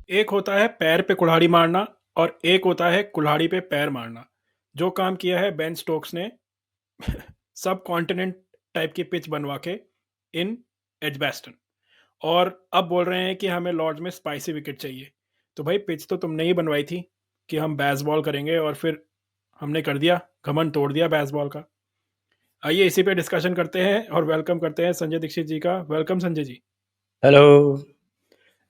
एक होता है पैर पे कुल्हाड़ी मारना और एक होता है कुल्हाड़ी पे पैर मारना। जो काम किया है बेन स्टोक्स ने सब कॉन्टिनेंट टाइप की पिच बनवा के इन एजबेस्टन, और अब बोल रहे हैं कि हमें लॉर्ड्स में स्पाइसी विकेट चाहिए। तो भाई पिच तो तुमने ही बनवाई थी कि हम बेसबॉल करेंगे, और फिर हमने कर दिया, घमंड तोड़ दिया बेसबॉल का। आइए इसी पे डिस्कशन करते हैं और वेलकम करते हैं संजय दीक्षित जी का। Welcome Sanjay ji. Hello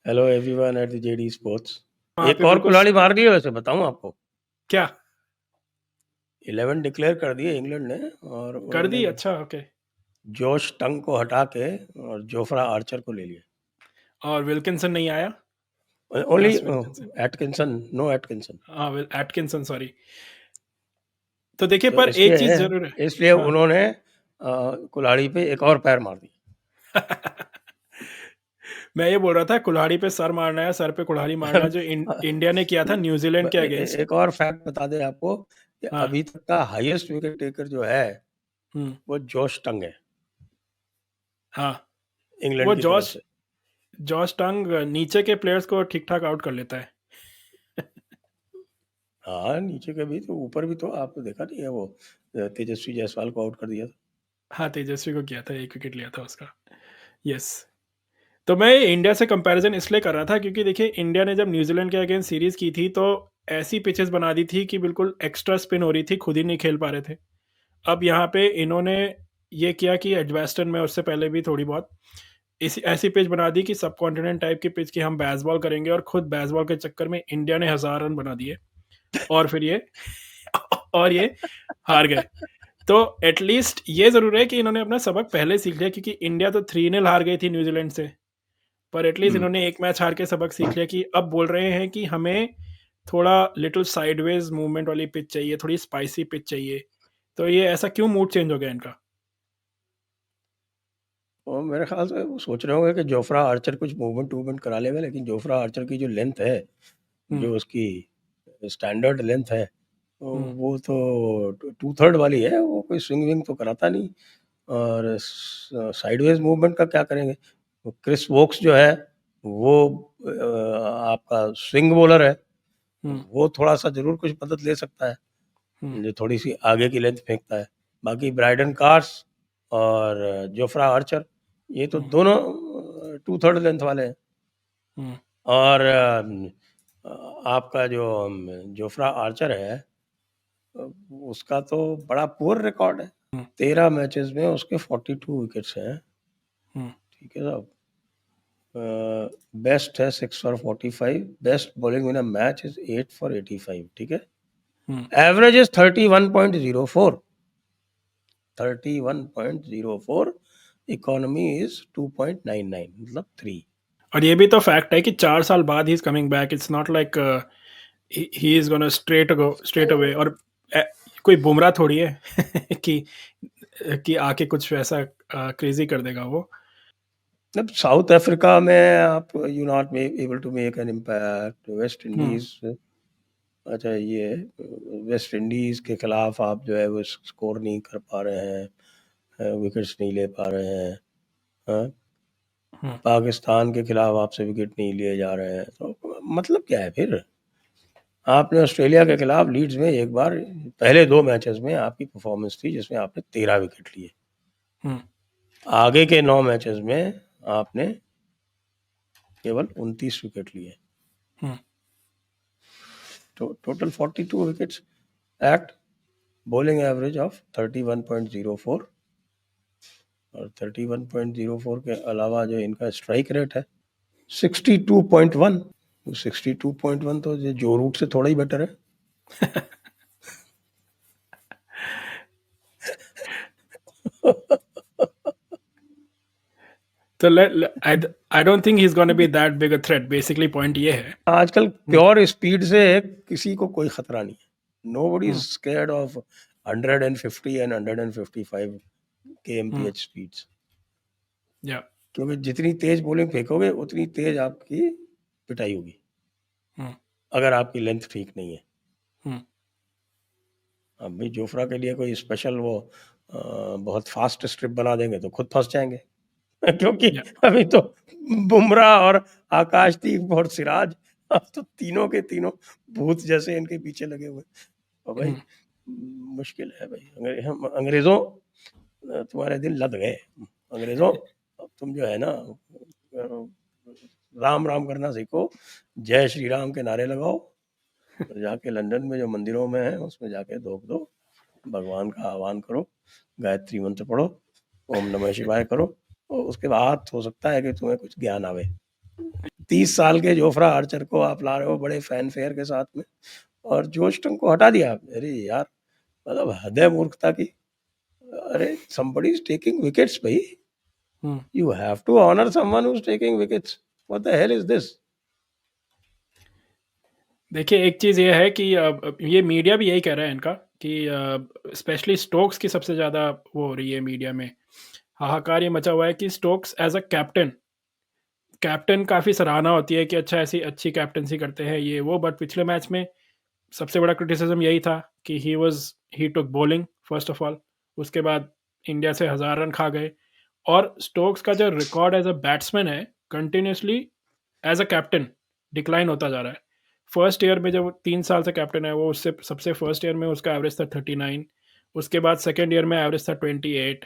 hello everyone at the JD sports. वहाँ एक पे और बिल्कुल कुल्हाड़ी मार दी है, वैसे बताऊं आपको। क्या 11 डिक्लेयर कर दिए इंग्लैंड ने, और कर उन्होंने दी? अच्छा, ओके। जोश टंग को हटा के और जोफ्रा आर्चर को ले लिया। और विल्किंसन नहीं आया? ओनली रस विल्किंसन, एटकिंसन, नो एटकिंसन। हाँ एटकिंसन, सॉरी। तो देखिए, तो पर एक चीज जरूर है। इसलिए हाँ। उन्होंने कुल्हाड़ी पे एक और पैर मार दिया। मैं ये बोल रहा था कुल्हाड़ी पे सर मारना है, सर पे कुल्हाड़ी मारना, जो इंडिया ने किया था न्यूजीलैंड के अगेंस्ट। एक और फैक्ट बता दें आपको कि हाँ। अभी तक का हाईएस्ट विकेट टेकर जो है हम्म। वो जोश टंग है, हाँ, वो इंग्लैंड की तरफ जॉश से। जॉश टंग नीचे के प्लेयर्स को ठीक ठाक आउट कर लेता है। हाँ, नीचे के भी तो, ऊपर भी तो आपको देखा नहीं है वो तेजस्वी जायसवाल को आउट कर दिया था। हाँ, तेजस्वी को किया था, एक विकेट लिया था उसका। यस। तो मैं इंडिया से कंपैरिजन इसलिए कर रहा था क्योंकि देखिए, इंडिया ने जब न्यूजीलैंड के अगेंस्ट सीरीज की थी तो ऐसी पिचेस बना दी थी कि बिल्कुल एक्स्ट्रा स्पिन हो रही थी, खुद ही नहीं खेल पा रहे थे। अब यहाँ पे इन्होंने ये किया कि एडवेस्टन में, उससे पहले भी थोड़ी बहुत इसी ऐसी पिच बना दी कि सब कॉन्टिनेंट टाइप की पिच की हम बेसबॉल करेंगे, और खुद बेसबॉल के चक्कर में इंडिया ने 1000 रन बना दिए, और फिर ये और ये हार गए। तो एटलीस्ट ये जरूर है कि इन्होंने अपना सबक पहले सीख लिया, क्योंकि इंडिया तो 3-0 हार गई थी न्यूजीलैंड से। पर एटलीस्ट हम्म। इन्होंने एक मैच हार के सबक सीख लिया कि अब बोल रहे हैं कि हमें थोड़ा लिटिल साइडवेज मूवमेंट वाली पिच चाहिए, थोड़ी स्पाइसी पिच चाहिए। तो ये ऐसा क्यों मूड चेंज हो गया इनका? और मेरे ख्याल से वो सोच रहे होंगे कि जोफ्रा आर्चर कुछ मूवमेंट वूवमेंट करा लेगा, लेकिन जोफ्रा आर्चर की जो लेंथ है, हम्म। जो उसकी स्टैंडर्ड लेंथ है, तो हम्म। वो तो 2/3 वाली है। वो कोई स्विंग विंग तो कराता नहीं। और साइडवेज मूवमेंट का क्या करेंगे? क्रिस वोक्स जो है वो आपका स्विंग बॉलर है, हम्म। वो थोड़ा सा जरूर कुछ मदद ले सकता है, हम्म। जो थोड़ी सी आगे की लेंथ फेंकता है। बाकी ब्राइडन कार्स और जोफ्रा आर्चर, ये तो हम्म। दोनों 2/3 लेंथ वाले हैं। हम्म। और आपका जो जोफ्रा आर्चर है, अ, उसका तो बड़ा पुअर रिकॉर्ड है। हम्म। 13 मैचेस में उसके 42 विकेट्स हैं। हम्म। ठीक है साहब। बेस्ट है 6 for 45। Best bowling in a match is 8 for 85। ठीक है। Hmm. Average is 31.04। 31.04। Economy is 2.99, मतलब 3। और ये भी तो फैक्ट है कि 4 साल बाद he is coming back. It's not like he is gonna straight away. और अ, कोई बुमराह थोड़ी है कि आके कुछ वैसा क्रेजी कर देगा वो। अब साउथ अफ्रीका में आप you not able to make an impact. West hmm. Indies, अच्छा ये वेस्ट इंडीज के खिलाफ आप जो है वो स्कोर नहीं कर पा रहे हैं, विकेट्स नहीं ले पा रहे हैं। हाँ? हम्म। पाकिस्तान के खिलाफ आपसे विकेट नहीं लिए जा रहे हैं, तो मतलब क्या है फिर? आपने ऑस्ट्रेलिया के खिलाफ लीड्स में एक बार, पहले 2 मैचेस में आपकी परफॉर्मेंस थी जिसमें आपने 13 विकेट लिए। हम्म। आगे के 9 मैचेस में आपने केवल 29 विकेट लिए। हम्म। तो total 42 wickets at bowling average of 31.04। और 31.04 के अलावा जो इनका स्ट्राइक रेट है 62.1। 62.1 तो ये जो रूट से थोड़ा ही बेटर है। तो I don't think he is gonna be that big a threat. Basically point ये है। आजकल प्योर स्पीड से किसी को कोई खतरा नहीं है। No buddy is hmm. Scared of 150 and 155 hmm. kmph speeds. Yeah. क्योंकि जितनी तेज बॉलिंग फेंकोगे उतनी तेज आपकी पिटाई होगी, हम्म। अगर आपकी लेंथ ठीक नहीं है। हम्म। अब भी जोफ्रा के लिए कोई स्पेशल वो बहुत फास्ट स्ट्रिप बना देंगे तो खुद फंस जाएंगे। क्योंकि या। अभी तो बुमराह और आकाशदीप और सिराज अब तो तीनों के तीनों भूत जैसे इनके पीछे लगे हुए और भाई मुश्किल है भाई। हम अंग्रेजों तुम्हारे दिन लद गए। अंग्रेजों अब तुम जो है ना राम राम करना सीखो, जय श्री राम के नारे लगाओ और जाके लंदन में जो मंदिरों में है उसमें जाके धोख दो, भगवान का आह्वान करो, गायत्री मंत्र पढ़ो, ओम नमः शिवाय करो, और उसके बाद हो सकता है कि तुम्हें कुछ ज्ञान आवे। 30 साल के जोफ्रा आर्चर को आप ला रहे हो बड़े फैन फेयर के साथ में, और जोश टंग को हटा दिया। अरे यार, मतलब हद है मूर्खता की। अरे somebody is taking wickets भाई, you have to honor someone who's taking wickets. What the hell is this? देखिए, एक चीज़ ये है कि ये मीडिया भी यही कह रहा है इनका कि स्पेशली स्टोक्स की सबसे ज़्यादा वो हो रही है मीडिया में, हाहाकार ये मचा हुआ है कि स्टोक्स एज़ अ कैप्टन काफ़ी सराहना होती है कि अच्छा ऐसी अच्छी कैप्टेंसी करते हैं ये वो, बट पिछले मैच में सबसे बड़ा क्रिटिसिज्म यही था कि ही टुक बॉलिंग फर्स्ट ऑफ ऑल, उसके बाद इंडिया से 1000 रन खा गए। और स्टोक्स का जो रिकॉर्ड एज़ अ बैट्समैन है, continuously as a captain decline होता जा रहा है। फर्स्ट ईयर में जब 3 साल से कैप्टन है वो, उससे सबसे फर्स्ट ईयर में उसका एवरेज था 39, उसके बाद सेकंड ईयर में एवरेज था 28,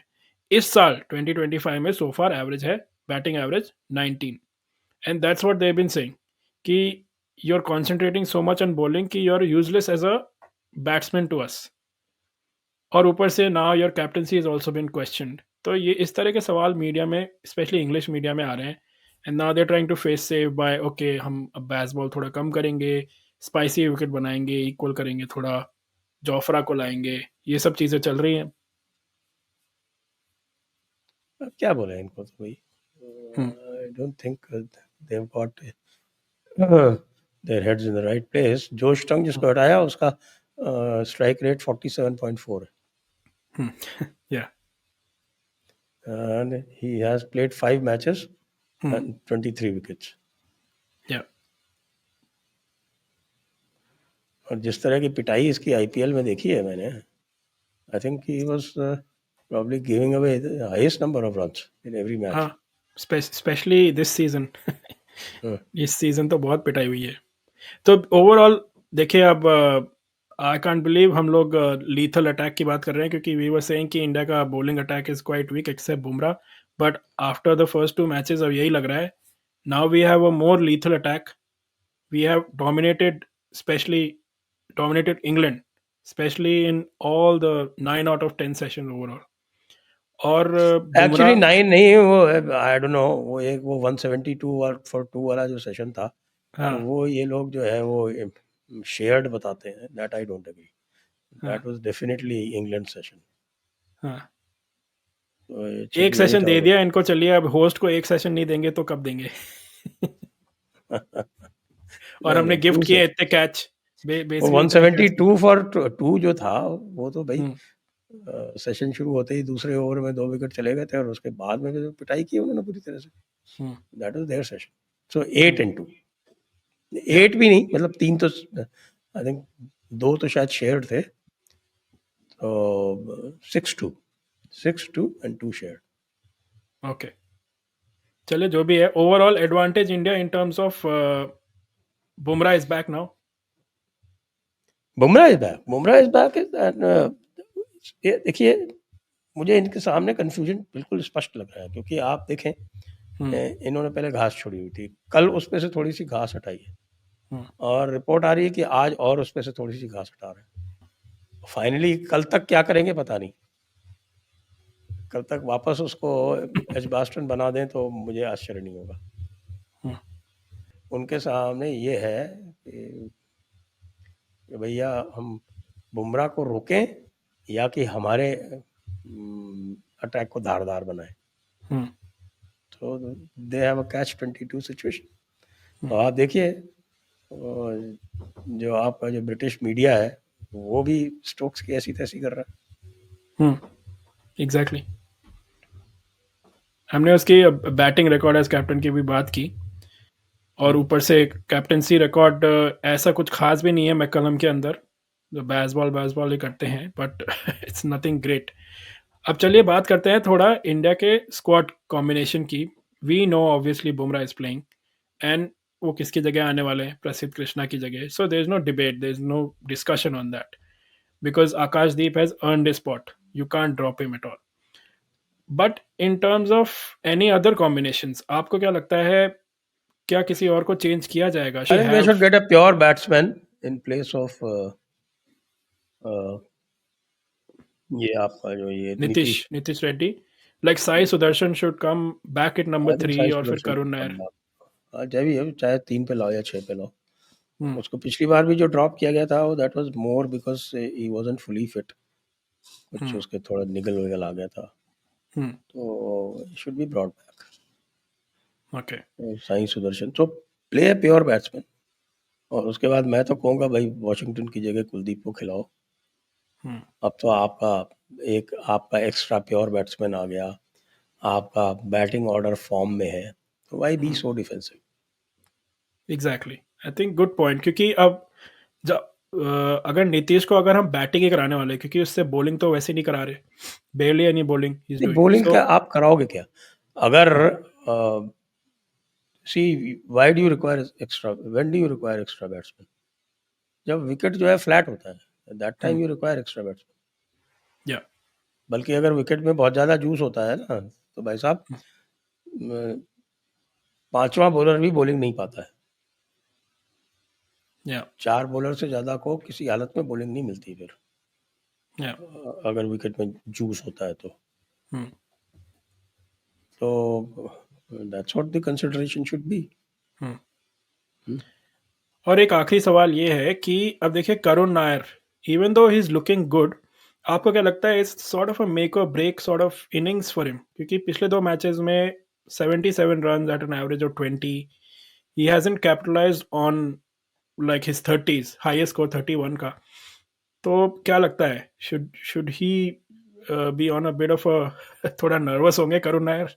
इस साल 2025 में सो फार एवरेज है, batting average 19, and that's what they have been saying कि you are concentrating so much on bowling कि you are useless as a batsman to us, और ऊपर से now your captaincy is also been questioned. तो ये इस तरह के सवाल मीडिया में, स्पेशली इंग्लिश मीडिया में आ रहे हैं, and now they trying to face save by okay हम अब बैसबॉल थोड़ा कम करेंगे, स्पाइसी विकेट बनाएंगे, इक्वल करेंगे थोड़ा, जोफ्रा को लाएंगे, ये सब चीज़ें चल रही हैं। अब क्या बोले इनको तो भाई, हम्म, I don't think they've got their heads in the right place. जोश टंग जिसको हटाया उसका स्ट्राइक रेट 47.4 है, या and he has played 5 matches hmm, and 23 wickets. या और जिस तरह की पिटाई इसकी आईपीएल में देखी है मैंने, I think he was probably giving away the highest number of runs in every match. हाँ, स्पेशली दिस सीजन हाँ, इस सीजन तो बहुत पिटाई हुई है। तो ओवरऑल देखिए, अब आई कांट बिलीव हम लोग लीथल अटैक की बात कर रहे हैं, क्योंकि वी वर सेइंग कि इंडिया का bowling attack is quite weak except Bumrah, but after the first 2 matches अब यही लग रहा है, now we have a more lethal attack, we have dominated, specially dominated England, specially in all the 9 out of 10 session overall, और actually Bumrah. 9 नहीं, वो I don't know, वो एक वो 172 और फॉर 2 वाला जो सेशन था, हाँ, वो ये लोग जो है वो शेयर्ड बताते हैं, दैट आई डोंट एग्री। हाँ, that was definitely England session. हाँ, तो ये एक 6 सेशन मिनट दे और दिया इनको, चलिए अब होस्ट को एक सेशन नहीं देंगे तो कब देंगे? और नहीं हमने नहीं, गिफ्ट 2 किए सेशन। इतने कैच, वो बेसिकली इतने कैच किए। 172 फॉर 2 जो था, वो तो भाई हम्म, सेशन शुरू होते ही दूसरे ओवर में 2 विकेट चले गए थे, और उसके बाद में जो पिटाई की उन्होंने पूरी तरह से, hmm, that was their session. So hmm, 8 and 2, या 8 भी नहीं, मतलब 3 तो आई थिंक 2 तो शायद शेयर्ड थे, तो 6-2, 6-2 एंड 2 शेयर्ड। ओके, चलिए जो भी है, overall advantage India in terms of Bumrah is back now. Bumrah is back, Bumrah is back, ये देखिए, मुझे इनके सामने कंफ्यूजन बिल्कुल स्पष्ट लग रहा है, क्योंकि आप देखें, हम्म, इन्होंने पहले घास छोड़ी हुई थी, कल उस पे से थोड़ी सी घास हटाई है, हम्म, और रिपोर्ट आ रही है कि आज और उस पे से थोड़ी सी घास हटा रहे हैं। फाइनली कल तक क्या करेंगे पता नहीं, कल तक वापस उसको एजबास्टन बना दें तो मुझे आश्चर्य नहीं होगा। हम्म, उनके सामने ये है कि भैया हम बुमराह को रोकें या कि हमारे अटैक को धारदार बनाएं। हम्म, तो they have a catch 22 situation. Hmm, तो आप देखिए, जो आपका जो ब्रिटिश मीडिया है वो भी स्टोक्स की ऐसी तैसी कर रहा एग्जैक्टली। हमने उसकी बैटिंग रिकॉर्ड एज कैप्टन की भी बात की, और है। ऊपर से कैप्टनसी रिकॉर्ड ऐसा कुछ खास भी नहीं है मैकलम के अंदर, जो बैसबॉल ही करते हैं, बट इट्स नथिंग ग्रेट। अब चलिए बात करते हैं थोड़ा इंडिया के स्क्वाड कॉम्बिनेशन की। We know obviously Bumrah is playing, and वो किसकी जगह आने वाले हैं, प्रसिद्ध कृष्णा की जगह. So there is no debate, there is no discussion on that, because Akashdeep has earned a spot. You can't drop him at all. But in terms of any other combinations, आपको क्या लगता है, क्या किसी और को चेंज किया जाएगा? I she think they have should get a pure batsman in place of uh, ये आपका जो ये Nitish Nitish. Nitish Reddy. Like Sai Sudarshan should come back at number I think 3 Sai और फिर Sudarshan Karun should Nair. come back. चाहे भी है, चाहे 3 पे लाओ या 6 पे लाओ. हम्म. उसको पिछली बार भी जो ड्रॉप किया गया था वो that was more because he wasn't fully fit. कुछ हम्म. उसके थोड़ा निगल विगल आ गया था. हम्म. तो should be brought back. Okay. Sai Sudarshan तो प्ले प्योर बैट्समैन. और उसके बाद मैं तो कहूँगा भाई वॉशिंगटन की जगह कुलदीप को खिलाओ. हम्म. अब तो आपका एक्स्ट्रा प्योर बैट्समैन आ गया. आपका बैटिंग ऑर्डर फॉर्म में है, तो why be so defensive. Exactly. I think good point, क्योंकि अब जब अगर नीतीश को अगर हम बैटिंग ही कराने वाले हैं, क्योंकि उससे बॉलिंग तो वैसे नहीं करा रहे, बेरली एनी बॉलिंग इज नहीं, डूइंग. बॉलिंग सो क्या आप कराओगे क्या? अगर see why do you require extra, when do you require extra batsman? जब विकेट जो है फ्लैट होता है, that time you require extra batsman. या. बल्कि अगर विकेट में बहुत ज़्यादा जूस होता है ना, तो भाई साहब पांचवा बॉलर भी बॉलिंग नहीं पाता है. या. 4 बॉलर से ज़्यादा को किसी हालत में बॉलिंग नहीं मिलती फिर, या. अगर विकेट में जूस होता है तो. हम्म. तो that's what the consideration should be. Hmm. और एक आखिरी सवाल ये है कि अब देखिए Karun Nair, even though he is looking good, आपको क्या लगता है is sort of a make or break sort of innings for him? क्योंकि पिछले 2 मैचेस में 77 run at an average of 20, he hasn't capitalised on like his 30s, highest score 31 का. तो क्या लगता है, should he be on a bit of a थोड़ा nervous होंगे करुण नायर?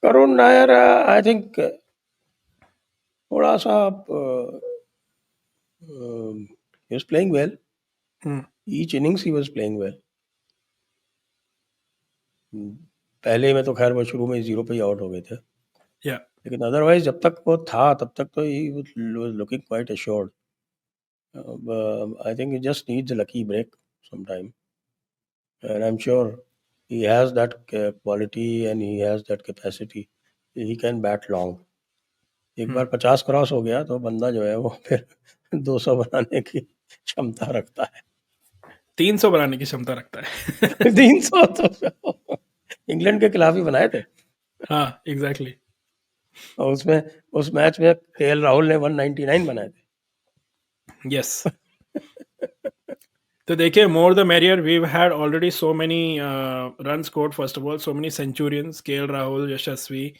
करुण नायर आई थिंक थोड़ा सा he was playing well. Hmm. Each innings he was playing well. पहले में तो खैर वो शुरू में 0 पे ही आउट हो गए थे, या. लेकिन अदरवाइज जब तक वो था तब तक तो ही was looking quite assured. I think he just needs a lucky break sometime, and I'm sure he has that quality and he has that capacity. He can bat long. एक बार 50 क्रॉस हो गया तो बंदा जो है वो फिर 200 बनाने की क्षमता रखता है. 300 बनाने की क्षमता रखता है. 300 तो इंग्लैंड के खिलाफ ही बनाए थे. हाँ, एग्जैक्टली. और उसमें उस मैच में केएल राहुल ने 199 बनाए थे. यस. तो देखिए, more the merrier. We had already so many run scored, first of all so many centurions, KL Rahul, Yashasvi,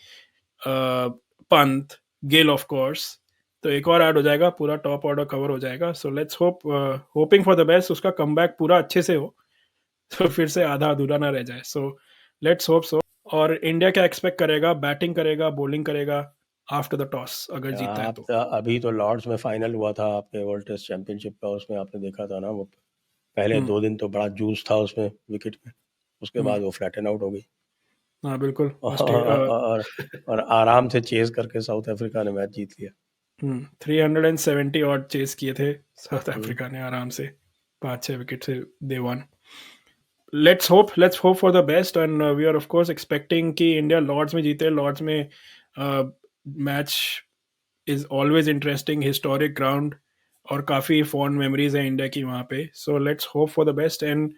Pant, Gill of course. तो एक और ऐड हो जाएगा, पूरा टॉप ऑर्डर कवर हो जाएगा. So let's hoping for the best, उसका कमबैक पूरा अच्छे से हो, तो फिर से आधा अधूरा ना रह जाए. सो लेट्स होप सो. और इंडिया क्या एक्सपेक्ट करेगा, बैटिंग करेगा, बॉलिंग करेगा आफ्टर द टॉस, अगर जीतता है तो? अभी तो लॉर्ड्स में फाइनल हुआ था आपके वर्ल्ड टेस्ट चैंपियनशिप का, उसमें आपने देखा था ना, वो पहले 2 दिन तो बड़ा जूस था उसमें विकेट में, उसके बाद वो फ्लैटन आउट हो गई. हाँ बिल्कुल. और आराम से चेज करके साउथ अफ्रीका ने मैच जीत लिया. 370 और चेस किए थे साउथ अफ्रीका ने आराम से, 5-6 विकेट से they won. Let's hope for the best, and we are of course expecting कि इंडिया लॉर्ड्स में जीते. लॉर्ड्स में match is always interesting, historic ground, और काफ़ी फॉन्ड मेमोरीज है इंडिया की वहाँ पे. So let's hope for the best. And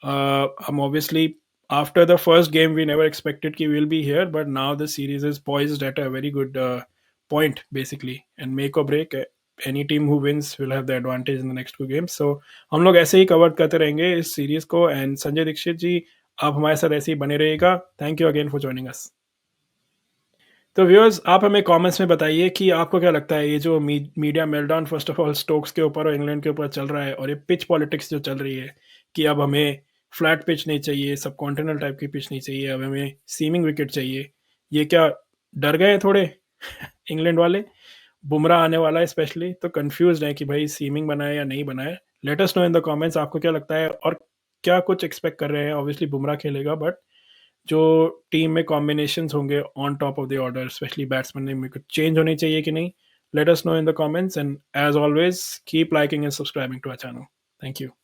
हम obviously after the first game we never expected कि we'll be here, but now the series is poised at a very good point basically, and make or break, any team who wins will have the advantage in the next 2 games. So हम लोग ऐसे ही cover करते रहेंगे इस series को. And Sanjay Dikshit जी, आप हमारे साथ ऐसे ही बने रहिएगा. Thank you again for joining us. तो व्यूअर्स, आप हमें कमेंट्स में बताइए कि आपको क्या लगता है, ये जो media meltdown first of all Stokes के ऊपर और इंग्लैंड के ऊपर चल रहा है, और ये पिच पॉलिटिक्स जो चल रही है कि अब हमें फ्लैट पिच नहीं चाहिए, सब कॉन्टिनेंटल टाइप की पिच नहीं चाहिए, अब हमें सीमिंग विकेट चाहिए, ये क्या डर गए हैं थोड़े इंग्लैंड वाले? बुमराह आने वाला है स्पेशली, तो कंफ्यूज है कि भाई सीमिंग बनाए या नहीं बनाए. Let us know in the comments, आपको क्या लगता है और क्या कुछ एक्सपेक्ट कर रहे हैं. ऑब्वियसली बुमराह खेलेगा, बट जो टीम में कॉम्बिनेशंस होंगे on top of the order, specially batsman में कुछ चेंज होने चाहिए कि नहीं? Let us know in the comments, and as always, keep liking and subscribing to our channel. Thank you.